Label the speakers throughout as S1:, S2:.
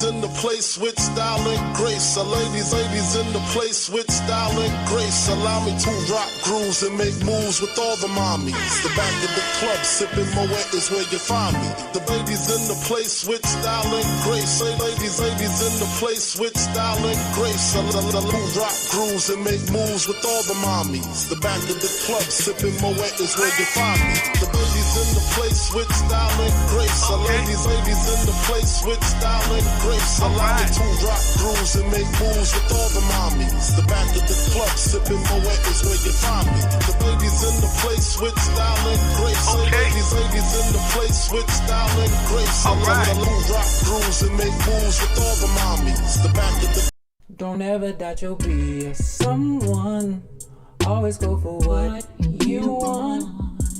S1: ladies in the place with style and grace. Ladies in the place with style and grace. Allow me to rock grooves and make moves with all the mommies. The back of the club sipping Moet is where you find me. The ladies in the place with style and grace. Ladies in the place with style and grace. Who rock grooves and make moves with all the mommies. The back of the club sipping Moet is where you find me. The ladies in the place with style and grace. Ladies in the place with style and grace. Allow me to rock grooves and make moves with all the mommies. The back of the club sipping Moet is where you find me. The ladies in the place with style and grace. Ladies in the place with style and grace. Allow me to rock grooves and make moves with all the mommies. The back of the
S2: Don't ever doubt you'll be a someone. Always go for what you want.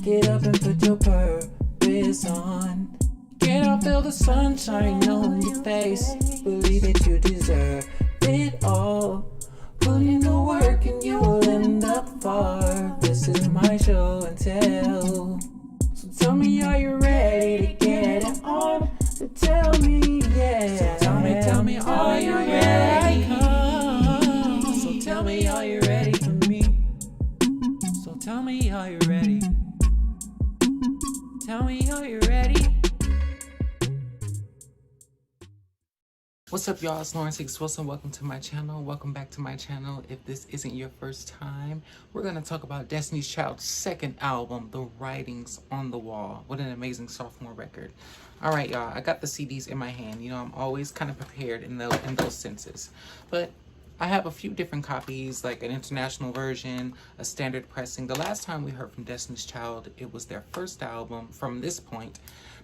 S2: Get up and put your purpose on. Get up, feel the sunshine on your face. Believe that you deserve it all. Put in the work and you will end up far. This is my show and tell. So tell me, are you ready to get it on? So tell me, yeah. So tell me, are you ready? So tell me, are you ready for me? So tell me, are you ready? Tell me, are you ready? What's up, y'all? It's Lawrence Hicks Wilson. Welcome to my channel. Welcome back to my channel. If this isn't your first time, we're going to talk about Destiny's Child's second album, The Writings on the Wall. What an amazing sophomore record. All right, y'all. I got the CDs in my hand. You know, I'm always kind of prepared in those senses. But I have a few different copies, like an international version, a standard pressing. The last time we heard from Destiny's Child, it was their first album from this point,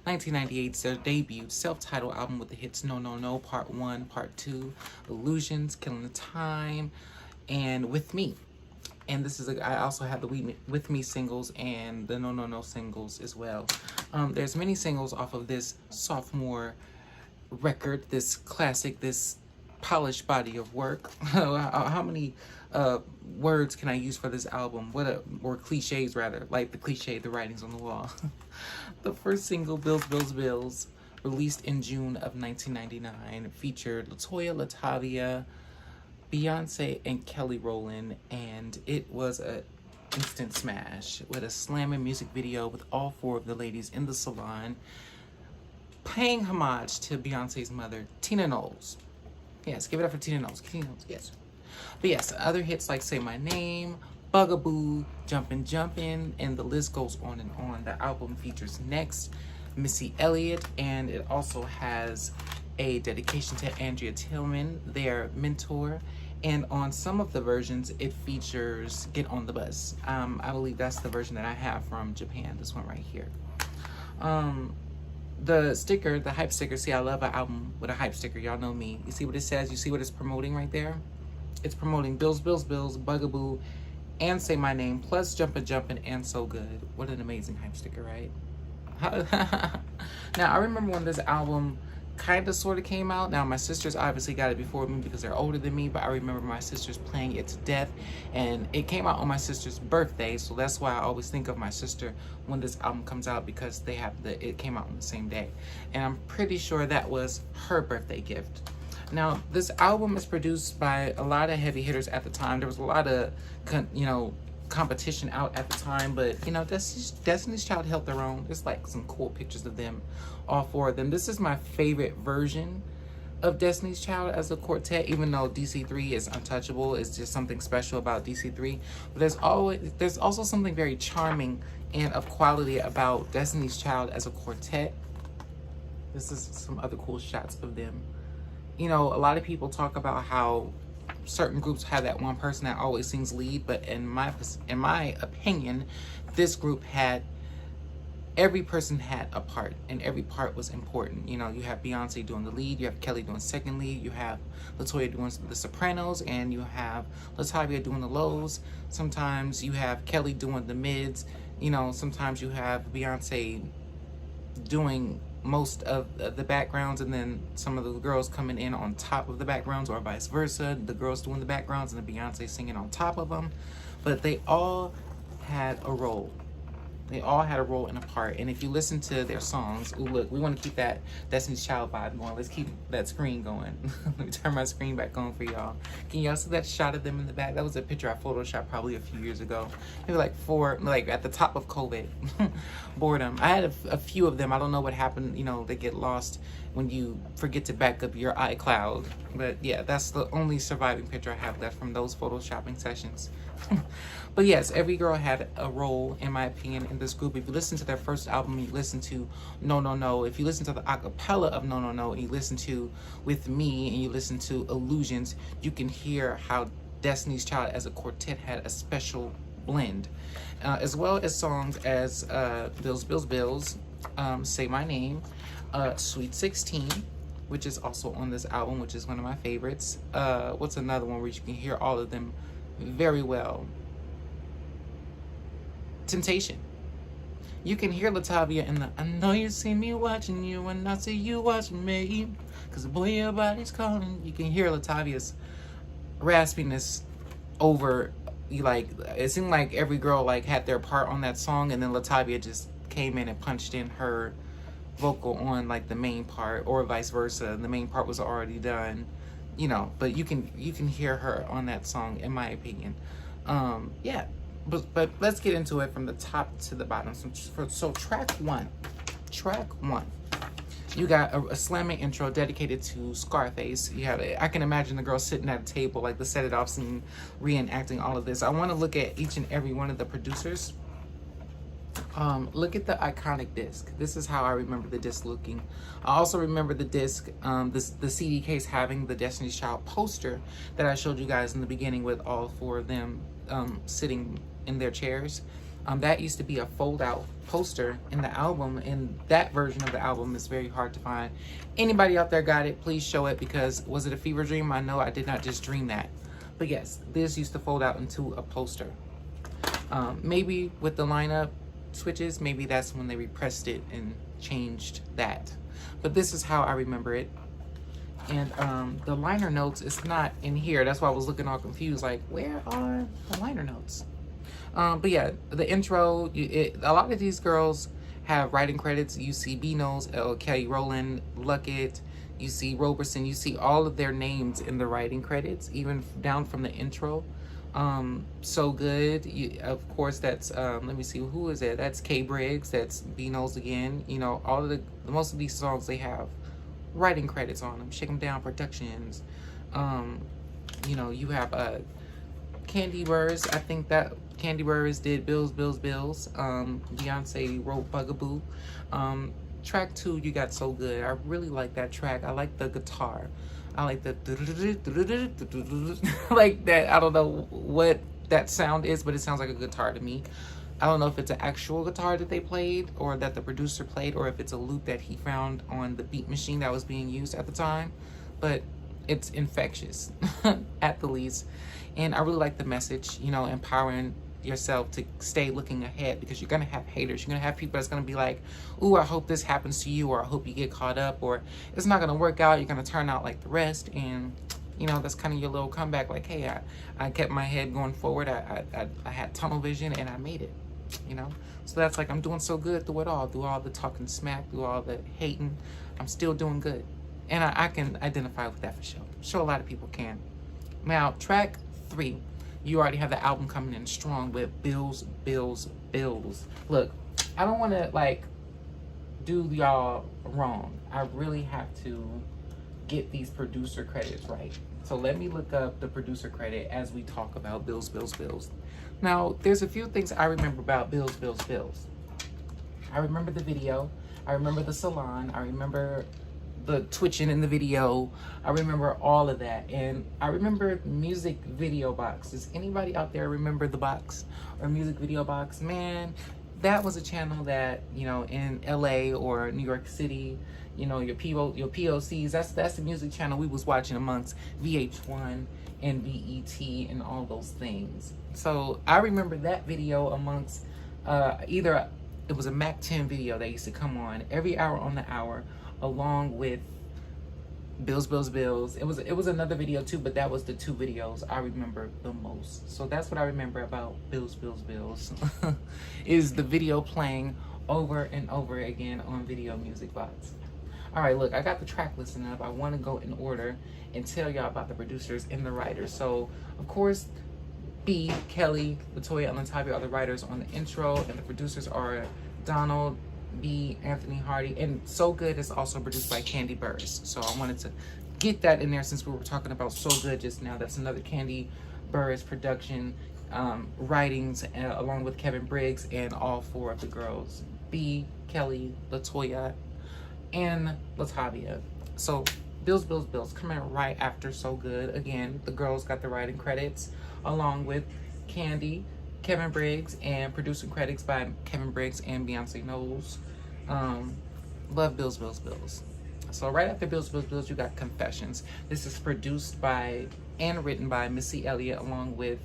S2: 1998's their debut self-titled album with the hits No No No, Part 1, Part 2, Illusions, Killing the Time, and With Me. And this is, I also have the With Me singles and the No No No singles as well. There's many singles off of this sophomore record, this classic, this polished body of work. How many words can I use for this album? Or cliches rather, like the cliche, The Writings on the Wall. The first single, Bills, Bills, Bills, released in June of 1999, featured LaToya, LaTavia, Beyonce, and Kelly Rowland, and it was an instant smash with a slamming music video with all four of the ladies in the salon paying homage to Beyonce's mother, Tina Knowles. Yes, give it up for Tina Knowles. Tina Knowles, yes. But yes, other hits like Say My Name, Bugaboo, Jumpin' Jumpin', and the list goes on and on. The album features Next, Missy Elliott, and it also has a dedication to Andrea Tillman, their mentor. And on some of the versions, it features Get on the Bus. I believe that's the version that I have from Japan, this one right here. The sticker, the hype sticker, see, I love an album with a hype sticker. Y'all know me. You see what it says? You see what it's promoting right there? It's promoting Bills, Bills, Bills, Bugaboo, and Say My Name, plus Jumpin' Jumpin' and So Good. What an amazing hype sticker, right? Now, I remember when this album kind of sort of came out. Now, my sisters obviously got it before me because they're older than me, but I remember my sisters playing it to death, and it came out on my sister's birthday, so that's why I always think of my sister when this album comes out, because it came out on the same day, and I'm pretty sure that was her birthday gift. Now, this album is produced by a lot of heavy hitters at the time. There was a lot of, competition out at the time, but, Destiny's Child held their own. There's, like, some cool pictures of them, all four of them. This is my favorite version of Destiny's Child as a quartet, even though DC3 is untouchable. It's just something special about DC3. But there's also something very charming and of quality about Destiny's Child as a quartet. This is some other cool shots of them. A lot of people talk about how certain groups have that one person that always sings lead, but in my opinion, this group every person had a part, and every part was important. You have Beyonce doing the lead, you have Kelly doing second lead, you have LaToya doing the sopranos, and you have LaTavia doing the lows. Sometimes you have Kelly doing the mids. Sometimes you have Beyonce doing most of the backgrounds, and then some of the girls coming in on top of the backgrounds, or vice versa, the girls doing the backgrounds and the Beyonce singing on top of them. But they all had a role. They all had a role and a part. And if you listen to their songs, ooh, look, we want to keep that Destiny's Child vibe going. Let's keep that screen going. Let me turn my screen back on for y'all. Can y'all see that shot of them in the back? That was a picture I photoshopped probably a few years ago. Maybe like at the top of COVID. Boredom. I had a few of them. I don't know what happened. You know, they get lost when you forget to back up your iCloud. But yeah, that's the only surviving picture I have left from those photoshopping sessions. But yes, every girl had a role, in my opinion, in this group. If you listen to their first album, you listen to No No No. If you listen to the acapella of No No No, and you listen to With Me, and you listen to Illusions, you can hear how Destiny's Child as a quartet had a special blend. As well as songs as Bills, Bills, Bills, Say My Name, Sweet 16, which is also on this album, which is one of my favorites. What's another one where you can hear all of them very well? Temptation. You can hear Latavia in the I know you see me watching you and I see you watching me, cause boy your body's calling. You can hear Latavia's raspiness over, like, it seemed like every girl like had their part on that song, and then Latavia just came in and punched in her vocal on like the main part, or vice versa. The main part was already done, you know, but you can hear her on that song, in my opinion. Yeah. But let's get into it from the top to the bottom. So track one, you got a slamming intro dedicated to Scarface. You have, I can imagine the girl sitting at a table, like the Set It Off scene, reenacting all of this. I want to look at each and every one of the producers. Look at the iconic disc. This is how I remember the disc looking. I also remember the disc, the CD case having the Destiny's Child poster that I showed you guys in the beginning with all four of them sitting in their chairs. That used to be a fold-out poster in the album, and that version of the album is very hard to find. Anybody out there got it, please show it, because was it a fever dream? I know I did not just dream that. But yes, this used to fold out into a poster. Maybe with the lineup switches, maybe that's when they repressed it and changed that. But this is how I remember it. And the liner notes is not in here. That's why I was looking all confused, like, where are the liner notes? But yeah, the intro, a lot of these girls have writing credits. You see B. Knowles, Kelly Rowland, Luckett, you see Roberson, you see all of their names in the writing credits, even down from the intro. So Good, of course, that's, let me see, who is it? That's Kay Briggs, that's B. Knowles again. You know, all of most of these songs, they have writing credits on them. Shake 'em Down Productions. You know, you have Candy Burrs. I think that Candy Burrs did Bills, Bills, Bills. Beyonce wrote Bugaboo. Track 2, you got So Good. I really like that track. I like the guitar. I like the like that. I don't know what that sound is, but it sounds like a guitar to me. I don't know if it's an actual guitar that they played, or that the producer played, or if it's a loop that he found on the beat machine that was being used at the time. But it's infectious, at the least. And I really like the message, you know, empowering yourself to stay looking ahead, because you're going to have haters. You're going to have people that's going to be like, ooh, I hope this happens to you, or I hope you get caught up, or it's not going to work out. You're going to turn out like the rest. And, you know, that's kind of your little comeback. Like, hey, I kept my head going forward. I had tunnel vision, and I made it, you know? So that's like, I'm doing so good through it all, through all the talking smack, through all the hating. I'm still doing good. And I can identify with that for sure. Sure, a lot of people can. Now, track 3. You already have the album coming in strong with Bills, Bills, Bills. Look, I don't want to, like, do y'all wrong. I really have to get these producer credits right. So let me look up the producer credit as we talk about Bills, Bills, Bills. Now, there's a few things I remember about Bills, Bills, Bills. I remember the video. I remember the salon. I remember the twitching in the video. I remember all of that. And I remember Music Video Box. Does anybody out there remember the box or Music Video Box? Man, that was a channel that, you know, in LA or New York City, you know, your POCs, that's the music channel we was watching amongst VH1 and BET and all those things. So I remember that video amongst either, it was a Mac 10 video that used to come on every hour on the hour, along with Bills, Bills, Bills. It was another video too, but that was the two videos I remember the most. So that's what I remember about Bills, Bills, Bills. Is the video playing over and over again on Video Music Box. All right, look, I got the track listing up. I want to go in order and tell y'all about the producers and the writers. So, of course, B, Kelly, Latoya, and Latavia are the writers on the intro, and the producers are Donald, B, Anthony Hardy, and So Good is also produced by Candy Burris. So I wanted to get that in there since we were talking about So Good just now. That's another Candy Burris production, writings, along with Kevin Briggs and all four of the girls, B, Kelly, Latoya, and Latavia. So Bills, Bills, Bills coming right after So Good. Again, the girls got the writing credits along with Candy, Kevin Briggs, and producing credits by Kevin Briggs and Beyonce Knowles. Love Bills, Bills, Bills. So right after Bills, Bills, Bills, you got Confessions. This is produced by and written by Missy Elliott along with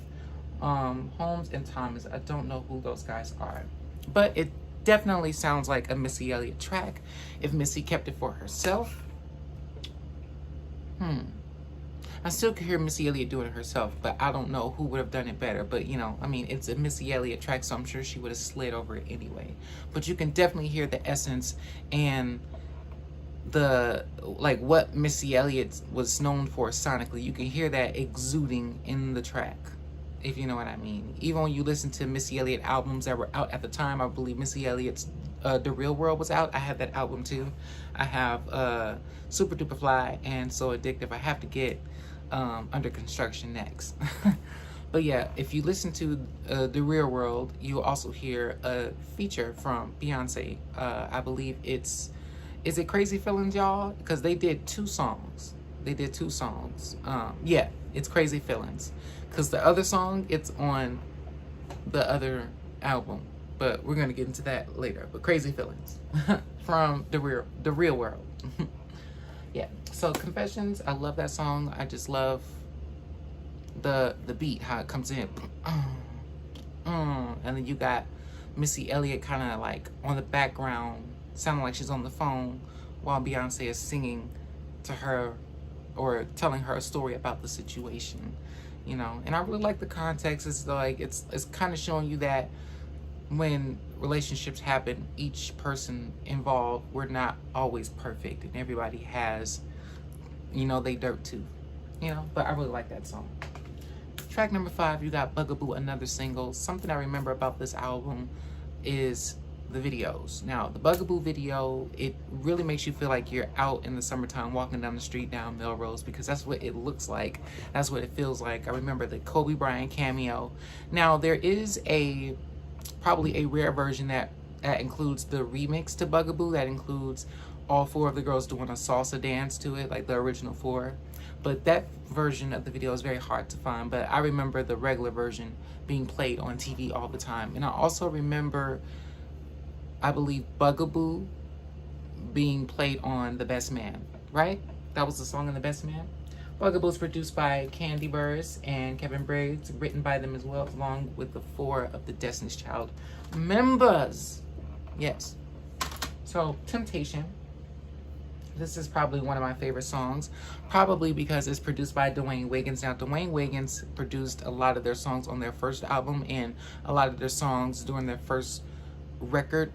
S2: Holmes and Thomas. I don't know who those guys are, but it definitely sounds like a Missy Elliott track if Missy kept it for herself. I still could hear Missy Elliott doing it herself, but I don't know who would have done it better. But, you know, I mean, it's a Missy Elliott track, so I'm sure she would have slid over it anyway. But you can definitely hear the essence and the, like, what Missy Elliott was known for sonically. You can hear that exuding in the track, if you know what I mean. Even when you listen to Missy Elliott albums that were out at the time, I believe Missy Elliott's The Real World was out. I have that album too. I have Super Duper Fly and So Addictive. I have to get Under Construction next. But yeah, if you listen to The Real World, you'll also hear a feature from Beyonce. I believe is it Crazy Feelings, y'all? Because they did two songs. Yeah, it's Crazy Feelings. Because the other song, it's on the other album. But we're going to get into that later. But Crazy Feelings from The Real World. Yeah. So Confessions, I love that song. I just love the beat, how it comes in. And then you got Missy Elliott kind of like on the background, sounding like she's on the phone while Beyonce is singing to her or telling her a story about the situation, you know. And I really like the context. It's like it's kind of showing you that when relationships happen, each person involved, we're not always perfect, and everybody has, you know, they dirt too, you know. But I really like that song. Track number 5, you got Bugaboo, another single. Something I remember about this album is the videos. Now, the Bugaboo video, it really makes you feel like you're out in the summertime walking down the street down Melrose, because that's what it looks like. That's what it feels like. I remember the Kobe Bryant cameo. Now, there is probably a rare version that includes the remix to Bugaboo, that includes all 4 of the girls doing a salsa dance to it, like the original 4. But that version of the video is very hard to find. But I remember the regular version being played on TV all the time. And I also remember, I believe, Bugaboo being played on The Best Man, right? That was the song in The Best Man. Bugaboo is produced by Candy Burris and Kevin Briggs, written by them as well, along with the 4 of the Destiny's Child members. Yes. So, Temptation. This is probably one of my favorite songs, probably because it's produced by Dwayne Wiggins. Now, Dwayne Wiggins produced a lot of their songs on their first album and a lot of their songs during their first record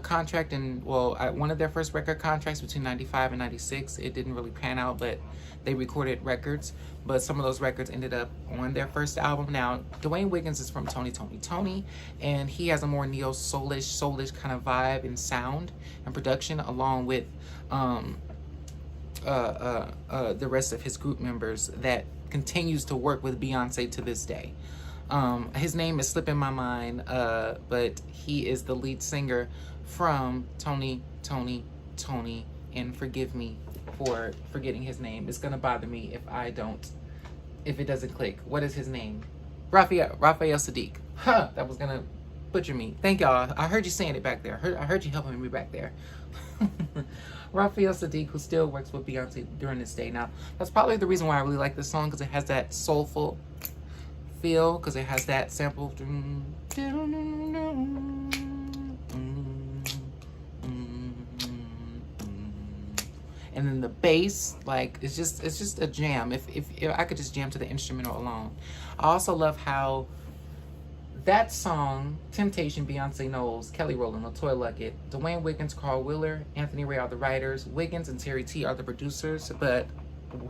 S2: contract, and well, one of their first record contracts between 95 and 96. It didn't really pan out, but they recorded records, but some of those records ended up on their first album. Now, Dwayne Wiggins is from Tony, and he has a more neo-soulish kind of vibe and sound and production, along with the rest of his group members that continues to work with Beyonce to this day. His name is slipping my mind, but he is the lead singer from Tony, and forgive me for forgetting his name. It's gonna bother me if it doesn't click. What is his name? Raphael Sadiq. Huh, that was gonna butcher me. Thank y'all. I heard you saying it back there. I heard you helping me back there. Raphael Sadiq, who still works with Beyonce during this day. Now, that's probably the reason why I really like this song, because it has that soulful feel, because it has that sample, And then the bass, like, it's just a jam. If I could just jam to the instrumental alone. I also love how that song, Temptation, Beyonce Knowles, Kelly Rowland, LaToya Luckett, Dwayne Wiggins, Carl Wheeler, Anthony Ray are the writers, Wiggins and Terry T are the producers, but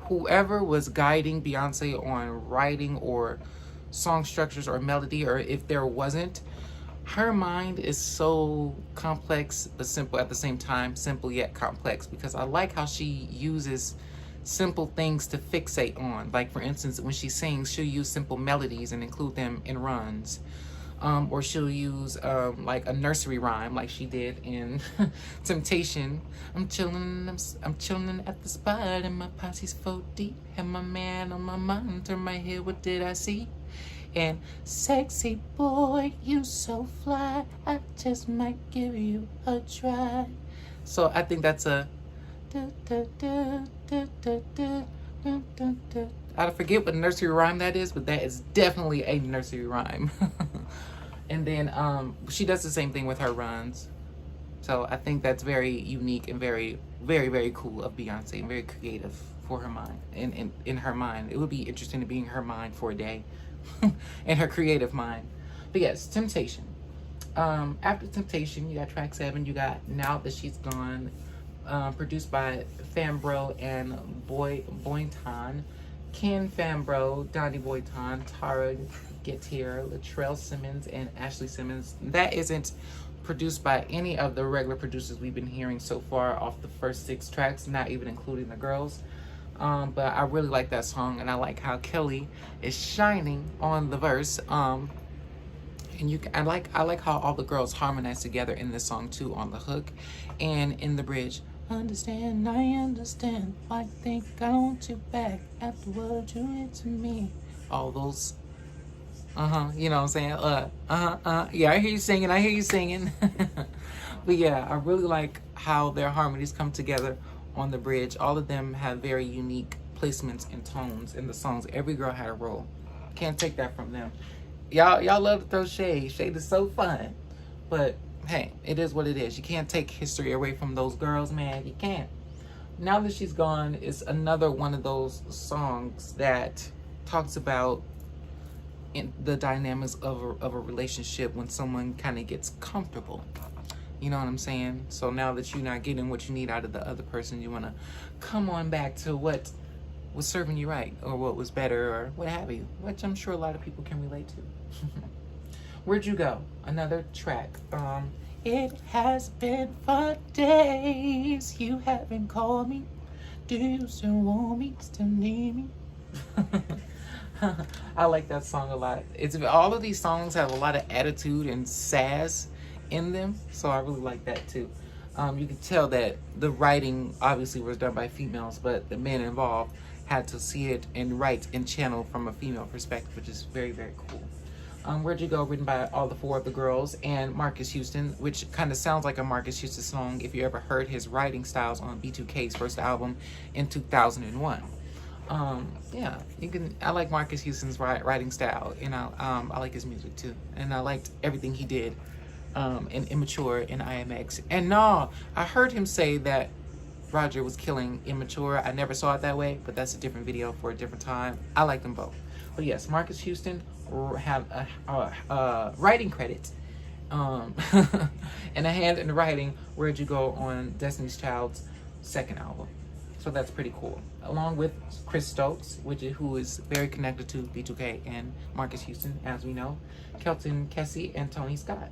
S2: whoever was guiding Beyonce on writing or song structures or melody, or if there wasn't, her mind is so complex but simple at the same time, simple yet complex, because I like how she uses simple things to fixate on. Like, for instance, when she sings, she'll use simple melodies and include them in runs. Or she'll use like a nursery rhyme, like she did in Temptation. I'm chilling at the spot, and my posse's 4 deep. Have my man on my mind, turn my head, what did I see? And sexy boy, you so fly, I just might give you a try. So I think that's a I forget what nursery rhyme that is, but that is definitely a nursery rhyme. And then she does the same thing with her runs. So I think that's very unique and very, very, very cool of Beyonce, and very creative for her mind. In her mind, it would be interesting to be in her mind for a day, in her creative mind. But yes, Temptation. After Temptation, you got track 7. You got Now That She's Gone, produced by Fambro and Boynton. Ken Fambro, Donnie Boynton, Tara Gettier, Latrell Simmons, and Ashley Simmons. That isn't produced by any of the regular producers we've been hearing so far off the first 6 tracks, not even including the girls. But I really like that song, and I like how Kelly is shining on the verse. And I like how all the girls harmonize together in this song too, on the hook and in the bridge. Understand, I understand. I think I want you back after what you did to me. All those, you know what I'm saying? Yeah, I hear you singing. But yeah, I really like how their harmonies come together on the bridge. All of them have very unique placements and tones in the songs. Every girl had a role. Can't take that from them. Y'all love to throw shade. Shade is so fun. But hey, it is what it is. You can't take history away from those girls, man. You can't. Now That She's Gone is another one of those songs that talks about the dynamics of a relationship when someone kind of gets comfortable. You know what I'm saying? So now that you're not getting what you need out of the other person, you want to come on back to what was serving you right, or what was better, or what have you, which I'm sure a lot of people can relate to. Where'd You Go? Another track. It has been 5 days, you haven't called me. Do you still want me, still need me? I like that song a lot. All of these songs have a lot of attitude and sass in them, so I really like that too. You can tell that the writing obviously was done by females, but the men involved had to see it and write and channel from a female perspective, which is very, very cool. Where'd You Go, written by all the 4 of the girls and Marcus Houston, which kind of sounds like a Marcus Houston song if you ever heard his writing styles on B2K's first album in 2001. Yeah, I like Marcus Houston's writing style, and I like his music too, and I liked everything he did in Immature and IMX. And no, I heard him say that Roger was killing Immature. I never saw it that way, but that's a different video for a different time. I like them both. But yes, Marcus Houston have a writing credit and a hand in writing Where'd You Go on Destiny's Child's 2nd album. So that's pretty cool. Along with Chris Stokes, who is very connected to B2K and Marcus Houston, as we know, Kelton Kessie, and Tony Scott.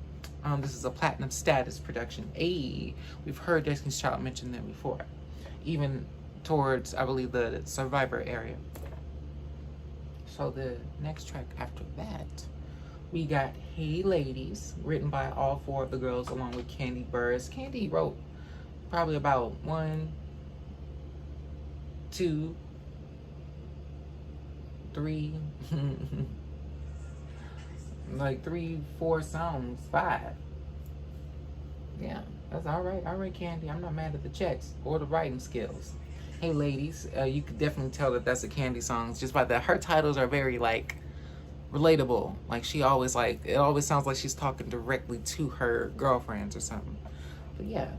S2: This is a platinum status production. We've heard Destiny's Child mention them before, even towards, I believe, the Survivor area. So the next track after that, we got Hey Ladies, written by all 4 of the girls along with Candy Burris. Candy wrote probably about 1, 2, 3, like 3, 4 songs, 5. Yeah, that's all right. All right, Candy. I'm not mad at the checks or the writing skills. Hey Ladies, you could definitely tell that that's a Candy song just by her titles are very like relatable. Like it always sounds like she's talking directly to her girlfriends or something. But yeah,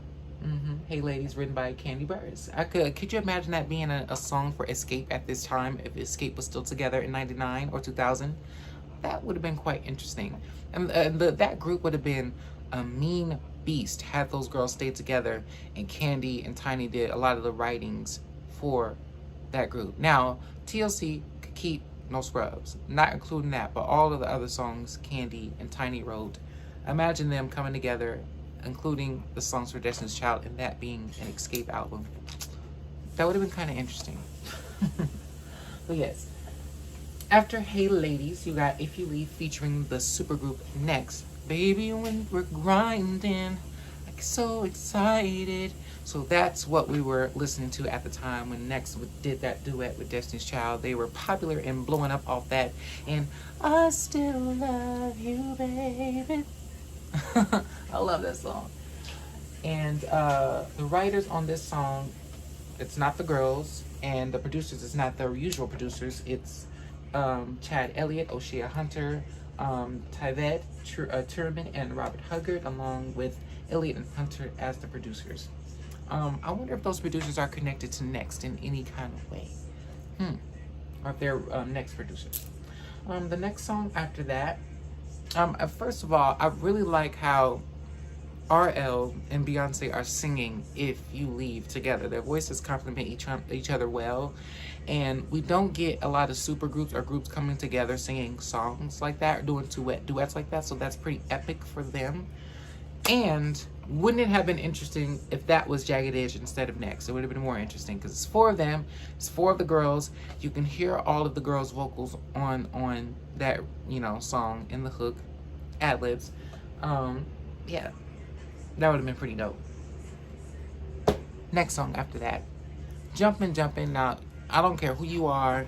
S2: Hey Ladies, written by Candy Burris. Could you imagine that being a song for Escape at this time, if Escape was still together in 99 or 2000? That would have been quite interesting. And that group would have been a mean beast had those girls stayed together, and Candy and Tiny did a lot of the writings for that group. Now, TLC could keep No Scrubs, not including that, but all of the other songs Candy and Tiny wrote. Imagine them coming together, including the songs for Destiny's Child, and that being an Escape album. That would have been kind of interesting. But yes, after Hey Ladies, you got If You Leave featuring the supergroup Next. Baby, when we're grinding, I get so excited. So that's what we were listening to at the time when Next did that duet with Destiny's Child. They were popular and blowing up off that. And I still love you, baby. I love that song. And the writers on this song, it's not the girls, and the producers, it's not the usual producers. It's Chad Elliott, O'Shea Hunter, Tyved Turman, and Robert Huggard, along with Elliott and Hunter as the producers. I wonder if those producers are connected to Next in any kind of way. Or if they're Next producers. The next song after that, first of all, I really like how RL and Beyonce are singing If You Leave together. Their voices complement each other well, and we don't get a lot of super groups or groups coming together singing songs like that or doing duets like that, so that's pretty epic for them. And wouldn't it have been interesting if that was Jagged Edge instead of Next? It would have been more interesting because it's four of them, it's four of the girls. You can hear all of the girls' vocals on that, you know, song in the hook, ad-libs. Yeah, that would have been pretty dope. Next song after that, Jumpin'. Now, I don't care who you are,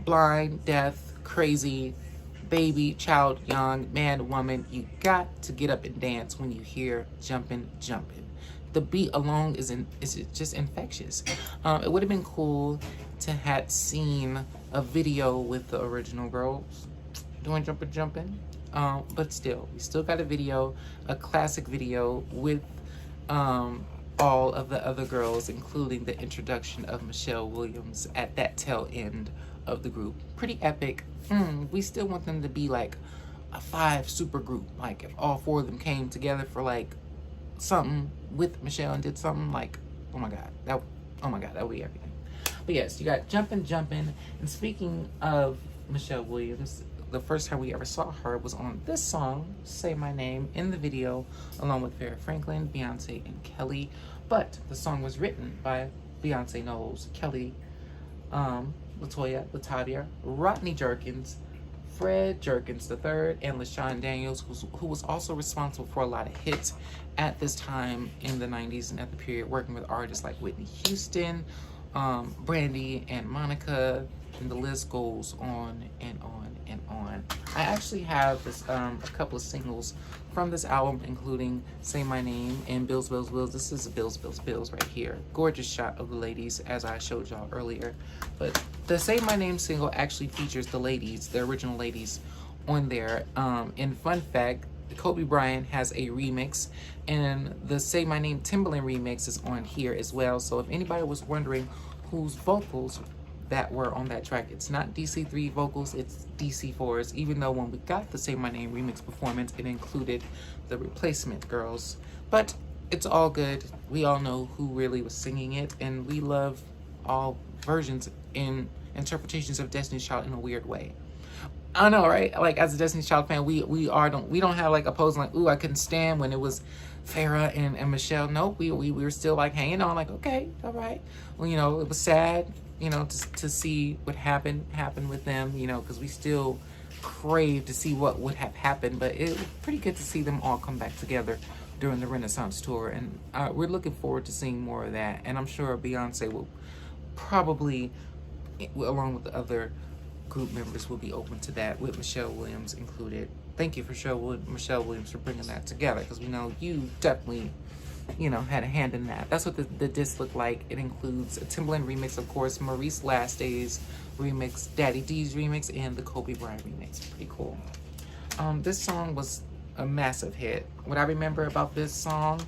S2: blind, deaf, crazy, baby, child, young, man, woman, you got to get up and dance when you hear Jumpin'. The beat alone is just infectious. It would have been cool to have seen a video with the original girls doing Jumpin'. But still, we still got a video, a classic video with all of the other girls, including the introduction of Michelle Williams at that tail end of the group. Pretty epic. We still want them to be like a 5 super group. Like if all 4 of them came together for like something with Michelle and did something like, oh my god, that would be everything. But yes, you got Jumpin'. And speaking of Michelle Williams, the first time we ever saw her was on this song, Say My Name, in the video, along with Farrah Franklin, Beyonce, and Kelly. But the song was written by Beyonce Knowles, Kelly, Latoya, Latavia, Rodney Jerkins, Fred Jerkins III, and LaShawn Daniels, who was also responsible for a lot of hits at this time in the 90s and at the period, working with artists like Whitney Houston, Brandy, and Monica, and the list goes on and on and on. I actually have this a couple of singles from this album, including Say My Name and Bills. This is Bills right here. Gorgeous shot of the ladies, as I showed y'all earlier. But the Say My Name single actually features the ladies, the original ladies, on there. And fun fact, Kobe Bryant has a remix, and the Say My Name Timbaland remix is on here as well. So if anybody was wondering whose vocals that were on that track, it's not DC3 vocals, it's DC4's, even though when we got the Say My Name remix performance, it included the replacement girls. But it's all good. We all know who really was singing it, and we love all versions and interpretations of Destiny's Child in a weird way. I know, right? Like, as a Destiny's Child fan, we don't have like opposing, like, ooh, I couldn't stand when it was Farrah and Michelle. Nope, we were still like hanging on, like, okay, all right. Well, you know, it was sad, you know, to see what happened with them, you know, because we still crave to see what would have happened. But it was pretty good to see them all come back together during the Renaissance tour, and we're looking forward to seeing more of that. And I'm sure Beyonce will probably, along with the other group members, will be open to that, with Michelle Williams included. Thank you for Michelle Williams for bringing that together, because we know you definitely, you know, had a hand in that. That's what the disc looked like. It includes a Timbaland remix, of course, Maurice Last Days remix, Daddy D's remix, and the Kobe Bryant remix. Pretty cool. This song was a massive hit. What I remember about this song,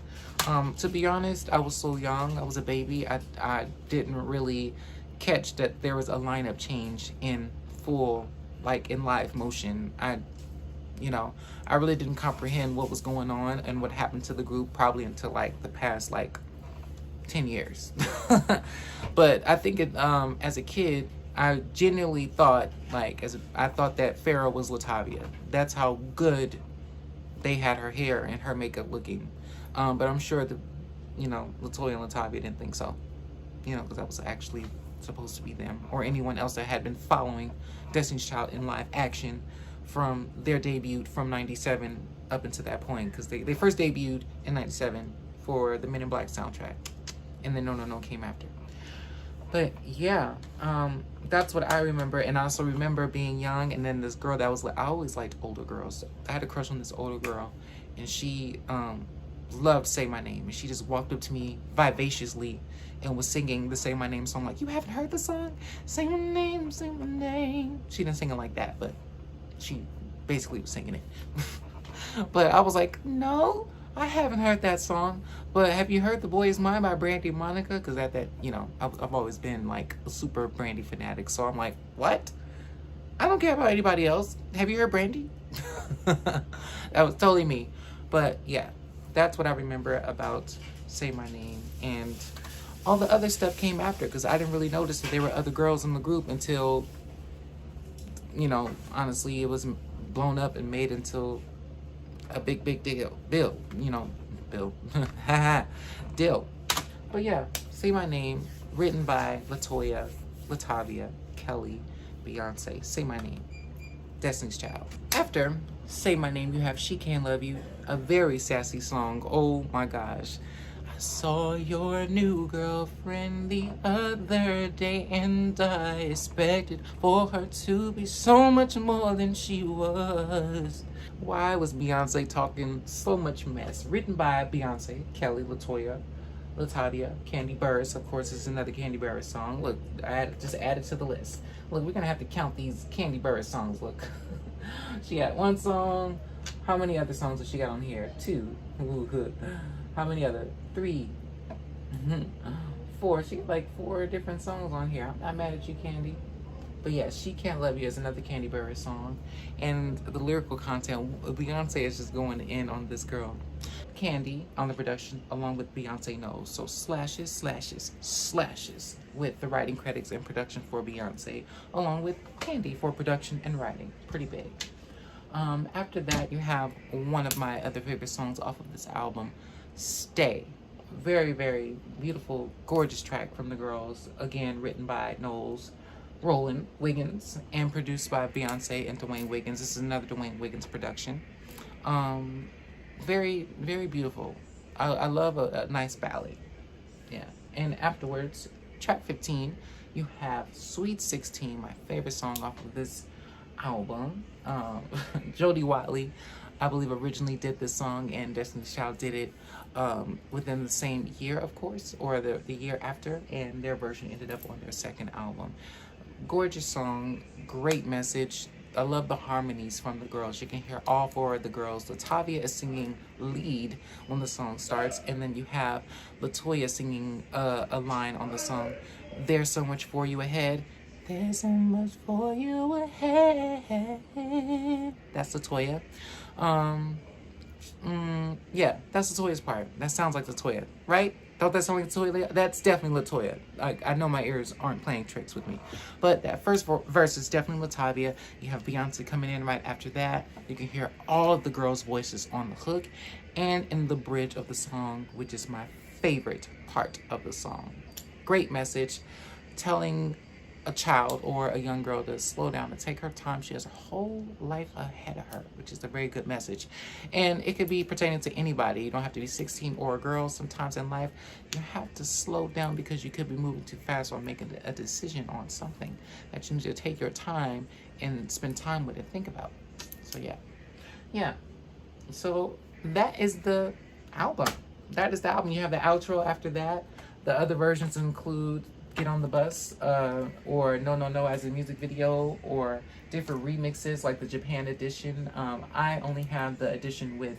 S2: to be honest, I was so young. I was a baby. I didn't really catch that there was a lineup change in full, like in live motion. I really didn't comprehend what was going on and what happened to the group probably until like the past like 10 years. But I think as a kid, I genuinely thought I thought that Farrah was Latavia. That's how good they had her hair and her makeup looking. But I'm sure that, Latoya and Latavia didn't think so. Because that was actually supposed to be them or anyone else that had been following Destiny's Child in live action from their debut from 97 up until that point. Because they first debuted in 97 for the Men in Black soundtrack. And then No No No came after. But yeah, that's what I remember. And I also remember being young, and then this girl that was like, I always liked older girls. I had a crush on this older girl, and she loved Say My Name. And she just walked up to me vivaciously and was singing the Say My Name song. Like, you haven't heard the song? Say my name, say my name. She didn't sing it like that, but she basically was singing it. But I was like, no, I haven't heard that song. But have you heard The Boy Is Mine by Brandy and Monica? Because I've always been like a super Brandy fanatic. So I'm like, what? I don't care about anybody else. Have you heard Brandy? That was totally me. But yeah, that's what I remember about Say My Name. And all the other stuff came after, because I didn't really notice that there were other girls in the group until, honestly, it was blown up and made into a big deal. Bill. Deal. But yeah, Say My Name, written by Latoya, Latavia, Kelly, Beyonce. Say My Name, Destiny's Child. After Say My Name, you have She Can't Love You, a very sassy song. Oh my gosh. I saw your new girlfriend the other day, and I expected for her to be so much more than she was. Why was Beyonce talking so much mess? Written by Beyonce, Kelly, Latoya, Latavia, Candy Burris. Of course, it's another Candy Burris song. Look, I just added to the list. Look, we're gonna have to count these Candy Burris songs. Look, she got one song. How many other songs does she got on here? 2. Ooh, how many other? 3. 4. She got like 4 different songs on here. I'm not mad at you, Candy. But yeah, She Can't Love You is another Candy Burris song. And the lyrical content, Beyonce is just going in on this girl. Candy on the production, along with Beyonce Knows. So slashes, slashes, slashes with the writing credits and production for Beyonce, along with Candy for production and writing. Pretty big. After that, you have one of my other favorite songs off of this album, Stay. Very, very beautiful, gorgeous track from the girls. Again, written by Knowles, Roland Wiggins, and produced by Beyonce and Dwayne Wiggins. This is another Dwayne Wiggins production. Very, very beautiful. I love a nice ballad. Yeah. And afterwards, track 15, you have Sweet 16, my favorite song off of this album. Jody Watley, I believe, originally did this song, and Destiny's Child did it within the same year, of course, or the year after, and their version ended up on their second album. Gorgeous song, great message. I love the harmonies from the girls. You can hear all 4 of the girls. Latavia is singing lead when the song starts, and then you have Latoya singing a line on the song, There's So Much For You Ahead. There's so much for you ahead. That's Latoya. Yeah, that's Latoya's part. That sounds like Latoya, right? Don't that sound like Latoya? That's definitely Latoya. I know my ears aren't playing tricks with me. But that first verse is definitely Latavia. You have Beyonce coming in right after that. You can hear all of the girls' voices on the hook and in the bridge of the song, which is my favorite part of the song. Great message, telling a child or a young girl to slow down and take her time. She has a whole life ahead of her, which is a very good message. And it could be pertaining to anybody. You don't have to be 16 or a girl. Sometimes in life, you have to slow down because you could be moving too fast or making a decision on something that you need to take your time and spend time with and think about. So yeah. So that is the album. That is the album. You have the outro after that. The other versions include Get on the Bus, or No No No as a music video, or different remixes like the Japan edition. I only have the edition with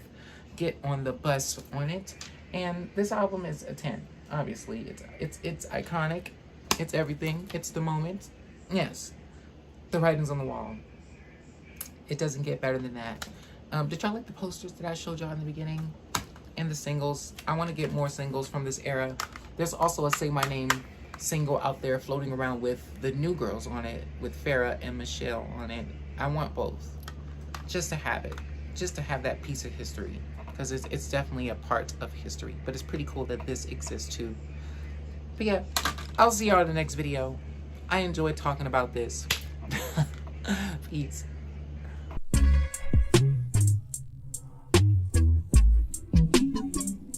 S2: Get on the Bus on it, and this album is a 10. Obviously, it's iconic. It's everything. It's the moment. Yes, the writing's on the wall. It doesn't get better than that. Did y'all like the posters that I showed y'all in the beginning? And the singles? I want to get more singles from this era. There's also a Say My Name single out there floating around with the new girls on it, with Farrah and Michelle on it. I want both, just to have it, just to have that piece of history, because it's definitely a part of history. But it's pretty cool that this exists too. But yeah, I'll see y'all in the next video. I enjoyed talking about this. Peace.